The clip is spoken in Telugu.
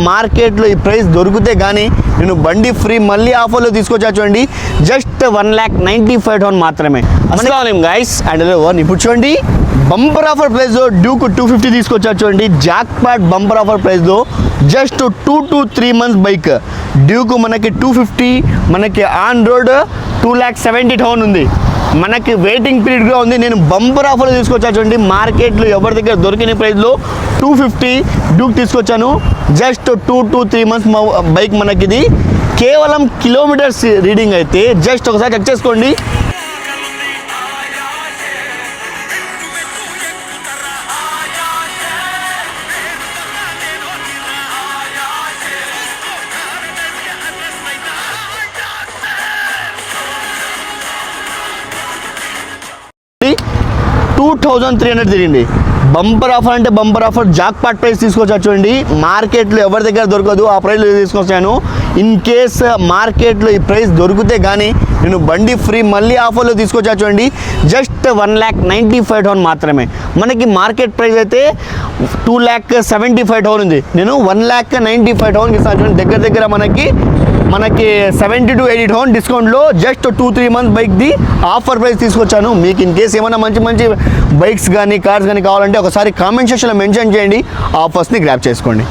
మార్కెట్లో ఈ ప్రైస్ దొరికితే కానీ నేను బండి ఫ్రీ మళ్ళీ ఆఫర్లో తీసుకొచ్చా చూడండి. జస్ట్ 1,95,000 మాత్రమే. అస్సలాము గైస్ అండ్ ఇప్పుడు చూడండి బంపర్ ఆఫర్ ప్రైస్లో డ్యూక్ 250 తీసుకొచ్చా చూడండి. జాక్ పాట్ బంపర్ ఆఫర్ ప్రైస్లో just 2 to 3 months bike Duke మనకి 250 మనకి ఆన్ రోడ్ 2,70,000 ఉంది. మనకి వెయిటింగ్ పీరియడ్గా ఉంది. నేను బంపర్ ఆఫర్లో తీసుకొచ్చా చూడండి. మార్కెట్లో ఎవరి దగ్గర దొరికిన ప్రైస్లో 250 డ్యూక్ తీసుకొచ్చాను. జస్ట్ 2 to 3 months బైక్ మనకిది కేవలం కిలోమీటర్స్ రీడింగ్ అయితే జస్ట్ ఒకసారి చెక్ చేసుకోండి. $2,300 తిరిగింది. బంపర్ ఆఫర్ అంటే bumper offer jackpot price తీసుకొచ్చా చూడండి. మార్కెట్లో ఎవరి దగ్గర దొరకదు ఆ ప్రైస్లో తీసుకొచ్చాను. ఇన్ కేస్ మార్కెట్లో ఈ ప్రైస్ దొరికితే కానీ నేను బండి ఫ్రీ మళ్ళీ ఆఫర్లో తీసుకొచ్చా చూడండి. జస్ట్ 1,95,000 మాత్రమే. మనకి మార్కెట్ ప్రైస్ అయితే 2,75,000 ఉంది. నేను 1,95,000 ఇస్తాను చూడండి. దగ్గర దగ్గర మనకి 70 to 80,000 డిస్కౌంట్లో జస్ట్ 2-3 months బైక్ది ఆఫర్ ప్రైస్ తీసుకొచ్చాను. మీకు ఇన్ కేస్ ఏమైనా మంచి మంచి బైక్స్ కానీ కార్స్ కానీ కావాలంటే ఒకసారి కామెంట్ సెక్షన్లో మెన్షన్ చేయండి. ఆఫర్స్ని గ్రాప్ చేసుకోండి.